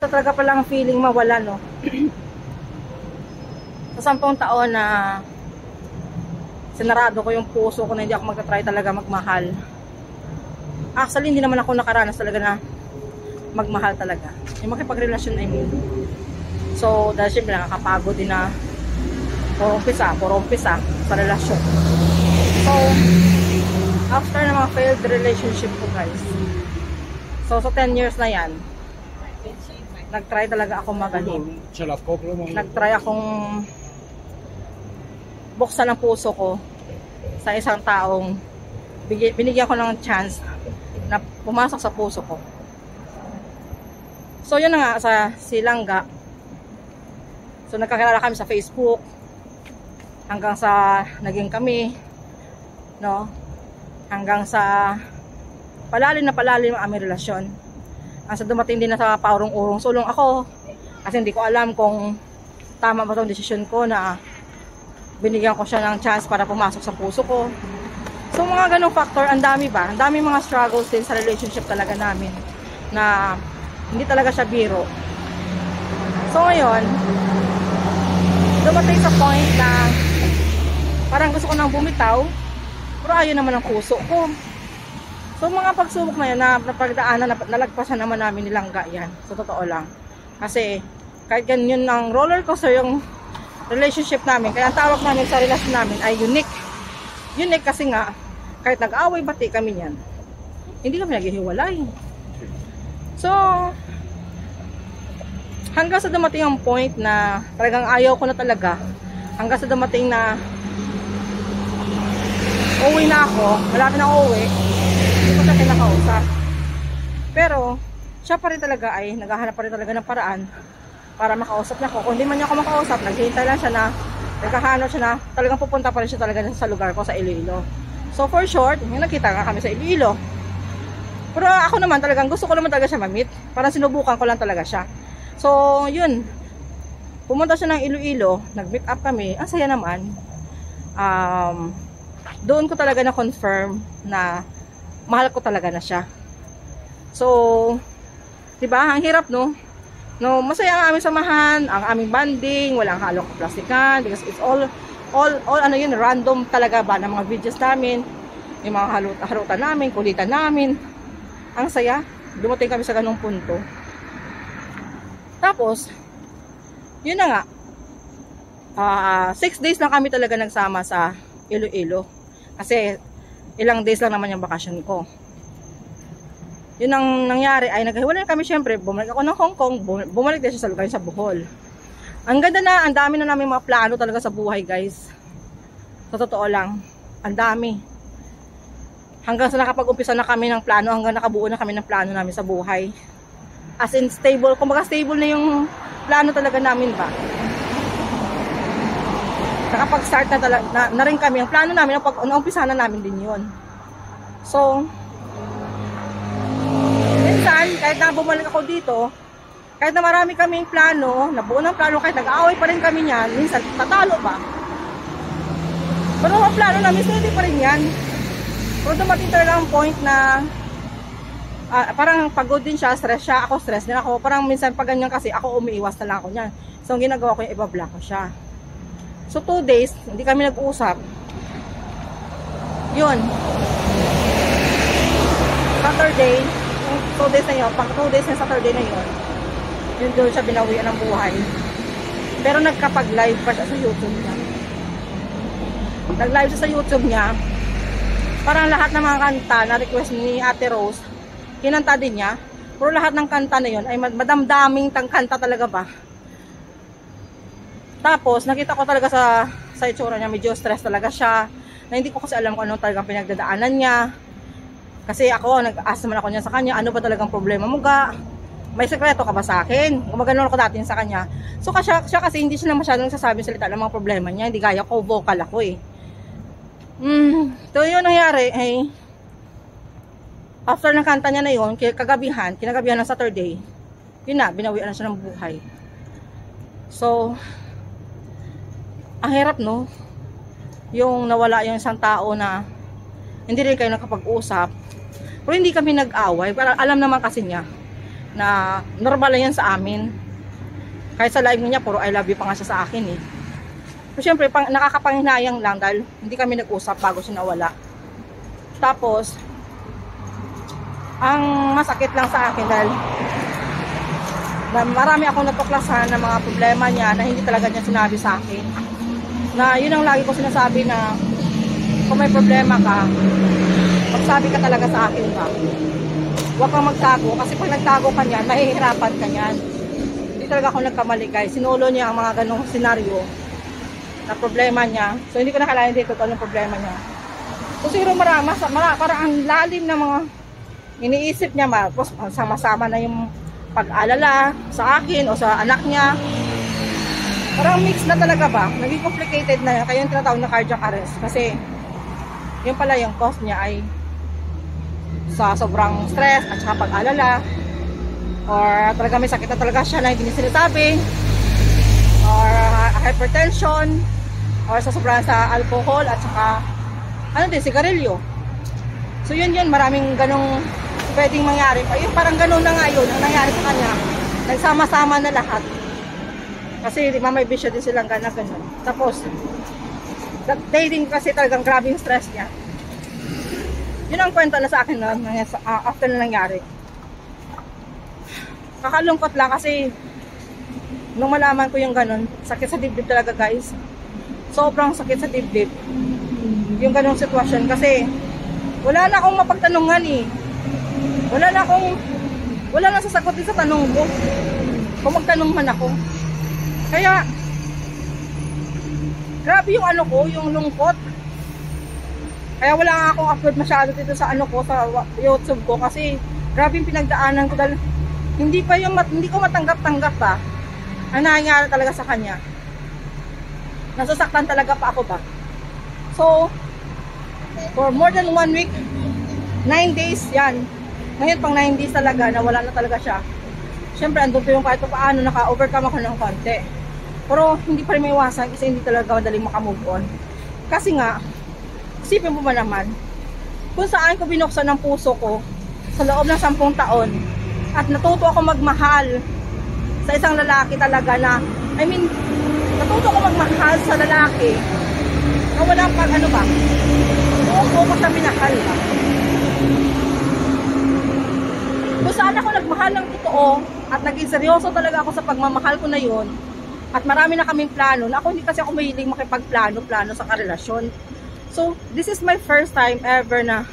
ito talaga palang feeling mawala, no? Sa 10 taon na sinarado ko yung puso ko na hindi ako magta-try talaga magmahal. Actually, hindi naman ako nakaranas talaga na magmahal talaga. Yung makipagrelasyon, I mean. So, dahil syempre nakakapagod din na puro umpisa sa relasyon. So, after na mga failed relationship ko, guys. So, 10 years na yan, nag-try talaga ako magaling. Nag-try akong buksan ang puso ko sa isang taong binigyan ko ng chance na pumasok sa puso ko. So, yun na nga sa Silangga. So, nagkakilala kami sa Facebook hanggang sa naging kami, no? Hanggang sa palalim na palalim ang aming relasyon. Ang sa dumating din na sa paurong-urong sulong ako kasi hindi ko alam kung tama ba itong desisyon ko na binigyan ko siya ng chance para pumasok sa puso ko. So mga ganong factor, ang dami ba? Ang dami mga struggles din sa relationship talaga namin na hindi talaga siya biro. So ngayon, dumating sa point na parang gusto ko nang bumitaw, pero ayaw naman ang puso ko. So mga pagsubok na yan, napagdaanan, nalagpasan naman namin nilangga yan. So totoo lang. Kasi kahit ganyan ng roller coaster yung relationship namin, kaya ang tawag namin sa relasyon namin ay unique. Unique kasi nga, kahit nag-away bati kami yan, hindi kami naghihiwalay. So, hanggang sa dumating ang point na talagang ayaw ko na talaga, hanggang sa dumating na uwi na ako, malapit na uwi, hindi ko siya kinakausap. Pero, siya pa rin talaga ay naghahanap pa rin talaga ng paraan para makausap niya ako. Kung hindi man niya ako makausap, naghihintay lang siya na naghahanap siya na talagang pupunta pa rin siya talaga sa lugar ko sa Iloilo. So for short, nakita nga kami sa Iloilo. Pero ako naman talagang gusto ko naman talaga siya ma-meet. Parang sinubukan ko lang talaga siya. So yun, pumunta siya ng Iloilo, nag-meet up kami. Ang saya naman. Doon ko talaga na-confirm na mahal ko talaga na siya. So, diba? Ang hirap, no? No, masaya ang aming samahan, ang aming banding, walang halong plastikan because it's all ano yun, random talaga ba ng mga videos namin, yung mga harutan namin, kulitan namin. Ang saya, dumating kami sa ganung punto. Tapos, yun na nga, 6 days lang kami talaga nagsama sa Iloilo. Kasi, ilang days lang naman yung bakasyon ko. Yun ang nangyari ay naghiwalay kami syempre, bumalik ako ng Hong Kong, bumalik din siya sa lugar sa Bohol. Ang ganda na, ang dami na namin mga plano talaga sa buhay, guys. Sa totoo lang, ang dami. Hanggang sa nakapag-umpisa na kami ng plano, hanggang nakabuo na kami ng plano namin sa buhay. As in stable, kumbaga stable na yung plano talaga namin ba. Nakapag-start na talaga, na rin kami, ang plano namin, naumpisa na namin din yun. So, minsan, kahit na bumalik ako dito, kahit na marami kaming plano, nabuo ng plano, kahit nag-aaway pa rin kami niyan, minsan tatalo pa. Pero ang plano namin, hindi pa rin yan. Pero dumating talaga ang point na parang pagod din siya, stress siya, ako stress din ako. Parang minsan pag ganyan kasi, ako umiiwas na lang ako niyan. So ang ginagawa ko yung ibablock ko siya. So 2 days, hindi kami nag-uusap. Yun. Saturday, 2 days na yun, pag 2 days na Saturday na yun, yun doon siya binawian ng buhay. Pero nagkapag-live pa siya sa YouTube niya. Nag-live siya sa YouTube niya. Parang lahat ng mga kanta na request ni Ate Rose, kinanta din niya. Pero lahat ng kanta na yun ay madamdaming kanta talaga ba. Tapos nakita ko talaga sa itsura niya, medyo stress talaga siya. Na hindi ko kasi alam kung anong talagang pinagdadaanan niya. Kasi ako, nag-ask naman ako niya sa kanya, ano ba talagang problema mo ga? May sekreto ka ba sa akin? Gumagano ako dati sa kanya. So siya kasi hindi siya na masyadong nagsasabi salita ng mga problema niya. Hindi gaya ko, vocal ako eh. So yun nangyari ay after ng kanta niya na yun, kinagabihan ng Saturday, yun na, binawian na siya ng buhay. So, ang hirap no? Yung nawala yung isang tao na hindi rin kayo nakapag-usap. Pero hindi kami nag-away. Pero alam naman kasi niya na normal lang yan sa amin. Kahit sa live niya, puro I love you pa nga siya sa akin eh. So, syempre, nakakapanghinayang lang dahil hindi kami nag-usap bago siya nawala. Tapos, ang masakit lang sa akin dahil na marami akong natuklasan ng mga problema niya na hindi talaga niya sinabi sa akin. Na yun ang lagi ko sinasabi na kung may problema ka, magsabi ka talaga sa akin ba. Huwag kang magtago kasi pag nagtago ka niyan, mahihirapan ka niyan. Hindi talaga ako nagkamali guys. Sinulo niya ang mga ganong senaryo na problema niya. So hindi ko nakalain dito kung anong problema niya. So siguro parang ang lalim na mga iniisip niya, sama-sama na yung pag-alala sa akin o sa anak niya. Parang mix na talaga ba? Naging complicated na yan. Kaya yung tinatawag na cardiac arrest. Kasi yung pala yung cause niya ay sa sobrang stress at saka pag-alala. Or talaga may sakit na talaga siya na hindi niya sinasabi. Or hypertension. Or sa sobrang sa alcohol at saka sigarilyo. So yun, maraming ganong pwedeng mangyari. Ayun, parang ganun na nga yun ang nangyari sa kanya. Nagsama-sama na lahat. Kasi di ba may bisyo din silang ganun. Tapos, dating kasi talagang grabe yung stress niya. Yun ang kwento na sa akin no, after na nangyari. Kakalungkot lang kasi nung malaman ko yung ganun, sakit sa dibdib talaga guys. Sobrang sakit sa dibdib. Yung ganung sitwasyon kasi wala na akong mapagtanungan eh. Wala na sasagutin sa tanong ko kung magtanong man ako. Kaya grabe yung yung lungkot. Kaya wala nga akong upload masyado dito sa sa YouTube ko kasi grabe yung pinagdaanan ko dahil hindi ko matanggap-tanggap pa ang nangyayari talaga sa kanya. Nasasaktan talaga pa ako ba. So for more than 1 week, 9 days yan. Ngayon pang 9 days talaga, nawala na talaga siya. Siyempre, andun po yung kahit pa paano, naka-overcome ako ng konti. Pero hindi pa rin may iwasan kasi hindi talaga madaling makamove on. Kasi nga, isipin mo ba naman, kung saan ko binuksan ng puso ko sa loob ng 10 taon at natuto ako magmahal sa isang lalaki talaga na, natuto ako magmahal sa lalaki na walang buo ko sa minahal ba. Kung saan ako nagmahal ng totoo at naging seryoso talaga ako sa pagmamahal ko na yun at marami na kaming plano na hindi kasi ako mahilig makipagplano sa karelasyon. So, this is my first time ever na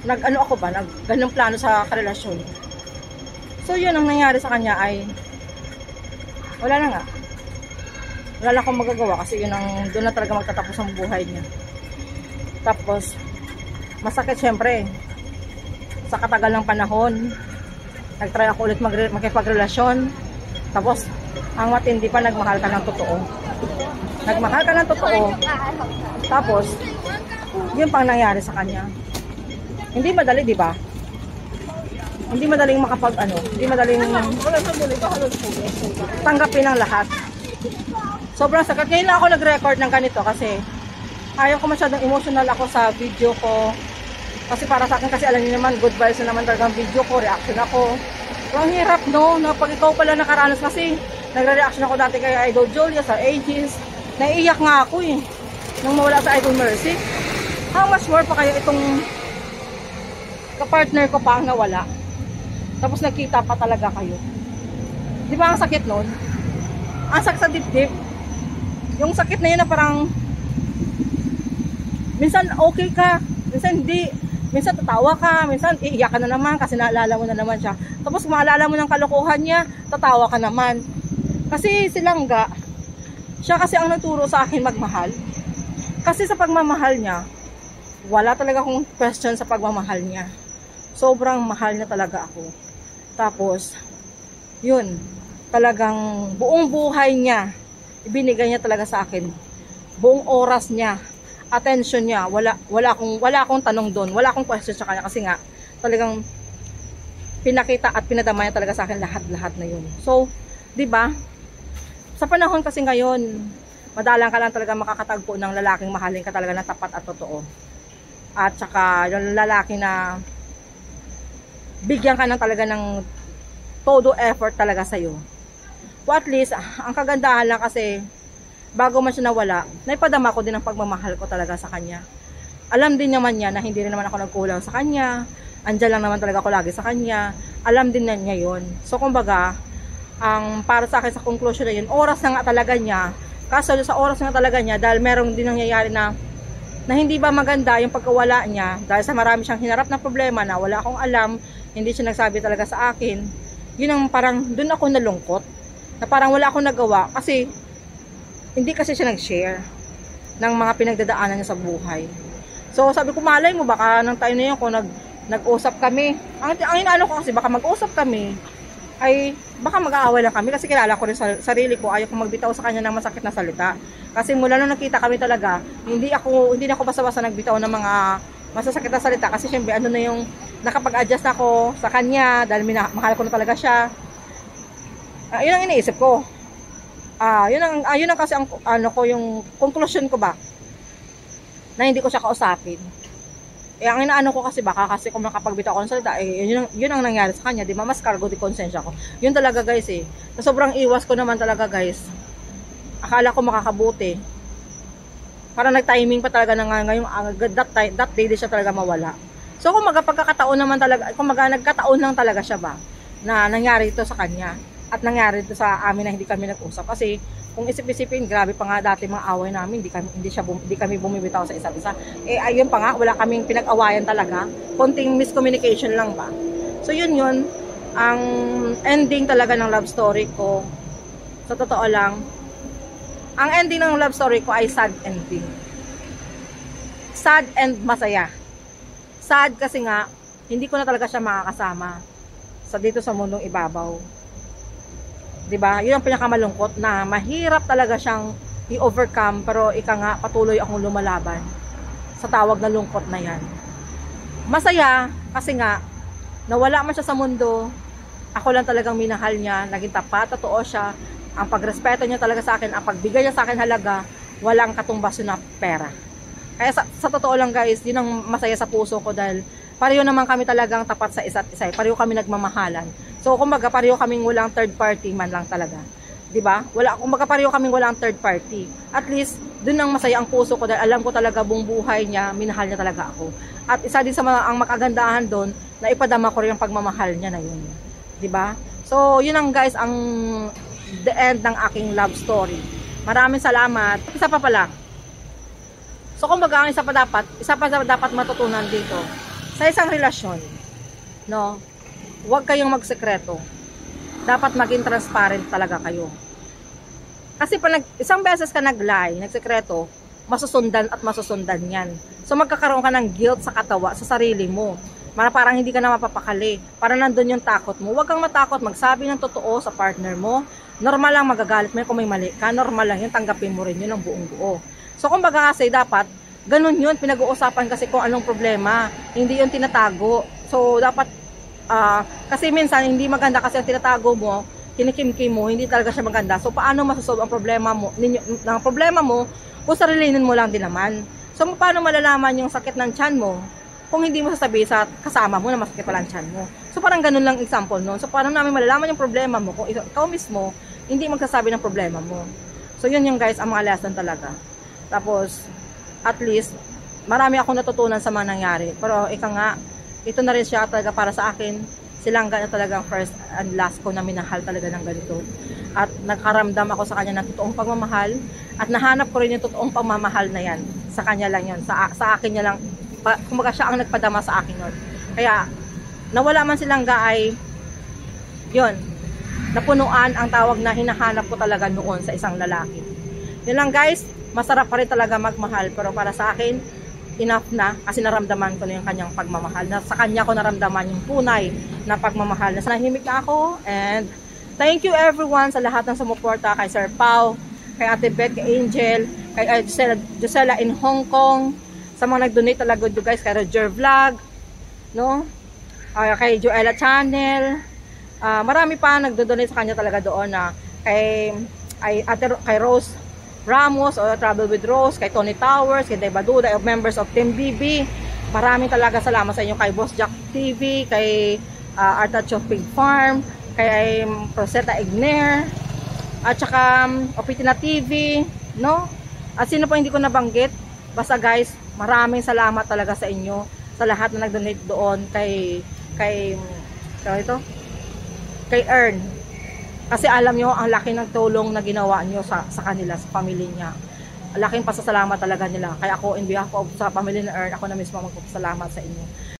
ganong plano sa karelasyon. So, yun ang nangyari sa kanya ay wala na nga. Wala na akong magagawa kasi doon na talaga magtatapos ang buhay niya. Tapos, masakit syempre. Sa katagal ng panahon, nagtry ako ulit makipagrelasyon. Tapos, ang matindi pa, nagmahal ka ng totoo. Nagmahal ka ng totoo. Tapos, yun pang nangyari sa kanya. Hindi madali, di ba? Hindi madaling hindi madaling tanggapin ang lahat. Sobrang sakit. Ngayon lang ako nag-record ng ganito kasi ayaw ko masyadong emotional ako sa video ko. Kasi para sa akin kasi alam niyo naman, good vibes na naman talagang video ko, reaction ako. So, ang hirap no, na pag ikaw pala nakaranas kasi nagre-reaction ako dati kay Idol Julia sa Aegis. Naiiyak nga ako eh, nung mawala sa Idol Mercy. How much more pa kayo itong kapartner ko pa ang nawala. Tapos nagkita pa talaga kayo. Di ba ang sakit nun? Ang sakit sa dibdib. Yung sakit na yun na parang minsan okay ka, minsan hindi. Minsan tatawa ka, minsan iiyak ka na naman kasi naalala mo na naman siya. Tapos maalala mo ng kalokohan niya, tatawa ka naman. Kasi si Langga, siya kasi ang nagturo sa akin magmahal. Kasi sa pagmamahal niya, wala talaga akong question sa pagmamahal niya. Sobrang mahal niya talaga ako. Tapos, yun, talagang buong buhay niya, ibinigay niya talaga sa akin. Buong oras niya, attention niya, wala akong tanong doon, wala akong question sa kanya kasi nga talagang pinakita at pinadama niya talaga sa akin lahat na yun. So, 'di ba? Sa panahon kasi ngayon, madalang ka lang talaga makakatagpo ng lalaking mahalin ka talaga na tapat at totoo. At saka yung lalaki na bigyan ka ng talaga ng todo effort talaga sa'yo. So at least, ang kagandahan lang kasi, bago man siya nawala, naipadama ko din ang pagmamahal ko talaga sa kanya. Alam din naman niya na hindi rin naman ako nagkulang sa kanya. Andiyan lang naman talaga ako lagi sa kanya. Alam din na niya yun. So kumbaga, ang para sa akin sa conclusion na yun, oras na nga talaga niya. Kaso sa oras na talaga niya, dahil merong din nangyayari na hindi ba maganda yung pagkawala niya, dahil sa marami siyang hinarap na problema na wala akong alam, hindi siya nagsabi talaga sa akin. Yun ang parang, dun ako nalungkot. Na parang wala akong nagawa kasi hindi kasi siya nag-share ng mga pinagdadaanan niya sa buhay. So sabi ko, malay mo, baka nang tayo na yun kung nag-usap kami. Ang inaano ko kasi, baka mag-usap kami, ay baka mag-aaway lang kami kasi kilala ko rin sa sarili ko, ayaw ko magbitaw sa kanya ng masakit na salita. Kasi mula nung nakita kami talaga, hindi na ako basta-basta nagbitaw ng mga masasakit na salita kasi syempre ano na yung nakapag-adjust ako sa kanya dahil mahal ko na talaga siya. Yun ang iniisip ko. Yun ang kasi ang yung conclusion ko ba na hindi ko siya kausapin. Ang inaano ko kasi baka kasi kung makapagbitaw ako ng salita, yun ang nangyari sa kanya, di ba? Mas cargo di konsensya ko. Yun talaga guys Sa sobrang iwas ko naman talaga guys, akala ko makakabuti. Parang nag-timing pa talaga na ngayong that day di siya talaga mawala. So kung pagkakataon naman talaga, kung nagkataon lang talaga siya ba na nangyari ito sa kanya at nangyari ito sa amin na hindi kami nag-usap. Kasi kung isip-isipin, grabe pa nga dati mga away namin, hindi kami bumibitaw sa isa't isa. Ayun pa nga, wala kaming pinag-awayan talaga. Konting miscommunication lang ba. So yun, ang ending talaga ng love story ko. Sa totoo lang, ang ending ng love story ko ay sad ending. Sad and masaya. Sad kasi nga, hindi ko na talaga siya makakasama dito sa mundong ibabaw. Diba? Yun ang pinakamalungkot na mahirap talaga siyang i-overcome, pero nga patuloy akong lumalaban sa tawag na lungkot na yan. Masaya kasi nga nawala man siya sa mundo, ako lang talagang minahal niya, naging tapat, totoo siya, ang pagrespeto niya talaga sa akin, ang pagbigay niya sa akin halaga, walang katumbas na pera. Kaya sa totoo lang guys, yun ang masaya sa puso ko dahil pareho naman kami talagang tapat sa isa't isa, pareho kami nagmamahalan. So, kumbaga, pareho kaming walang third party man lang talaga. Diba? Kumbaga, pareho kaming walang third party. At least, dun ang masaya ang puso ko dahil alam ko talaga buong buhay niya, minahal niya talaga ako. At isa din sa ang makagandahan doon, na ipadama ko rin ang pagmamahal niya na yun. Diba? So, yun ang guys, ang the end ng aking love story. Maraming salamat. Isa pa pala. So, kumbaga, ang isa pa dapat matutunan dito, sa isang relasyon, no? Huwag kayong magsekreto. Dapat maging transparent talaga kayo. Kasi pag isang beses ka nag-lie, nagsekreto, masusundan at masusundan yan. So magkakaroon ka ng guilt sa katawa, sa sarili mo. Parang hindi ka na mapapakali. Parang nandun yung takot mo. Huwag kang matakot, magsabi ng totoo sa partner mo. Normal lang magagalit mo kung may mali ka. Normal lang yun, tanggapin mo rin yun ng buong buo. So kumbaga kasi dapat, ganun yun, pinag-uusapan kasi kung anong problema. Hindi yun tinatago. So dapat kasi minsan hindi maganda kasi ang tinatago mo, kinikimkim mo, hindi talaga siya maganda. So paano masosolve ang problema mo, kung sarilinin mo lang din naman. So paano malalaman yung sakit ng tiyan mo kung hindi mo sasabihin sa kasama mo na masakit pala ang tiyan mo. So parang ganun lang example noon. So paano namin malalaman yung problema mo kung ikaw mismo hindi magsasabi ng problema mo. So yun yung guys ang mga lesson talaga. Tapos at least marami akong natutunan sa mga nangyari. Pero ito na rin siya talaga para sa akin. Silangga na talagang first and last ko na minahal talaga ng ganito. At nagkaramdam ako sa kanya ng totoong pagmamahal. At nahanap ko rin yung totoong pagmamahal na yan. Sa kanya lang yun. Sa akin niya lang. Kumbaga siya ang nagpadama sa akin yun. Kaya, nawala man silangga ay, yun, napunuan ang tawag na hinahanap ko talaga noon sa isang lalaki. Yun lang guys, masarap pa rin talaga magmahal. Pero para sa akin, enough na kasi naramdaman ko na yung kanyang pagmamahal. Sa kanya ko naramdaman yung tunay na pagmamahal. Nahimik na ako and thank you everyone sa lahat ng sumuporta kay Sir Pao, kay Ate Beth, kay Angel, kay Gisela in Hong Kong, sa mga nag-donate talaga do guys, kay Roger Vlog, no? Kay Joella Channel, marami pa nagdo-donate sa kanya talaga doon na kay Rose Ramos o Travel with Rose, kay Tony Towers, kay Deva Duda, members of Team BB. Maraming talaga salamat sa inyo kay Boss Jack TV, kay Artacho Pig Farm, kay Rosetta Igner, at saka Opitina TV, no? At sino po hindi ko nabanggit. Basta guys, maraming salamat talaga sa inyo, sa lahat na nag-donate doon kay Earn. Kasi alam nyo, ang laki ng tulong na ginawa nyo sa kanila, sa family niya. Laking pasasalamat talaga nila. Kaya ako, in behalf of sa pamilya ni Earn, ako na mismo magpapasalamat sa inyo.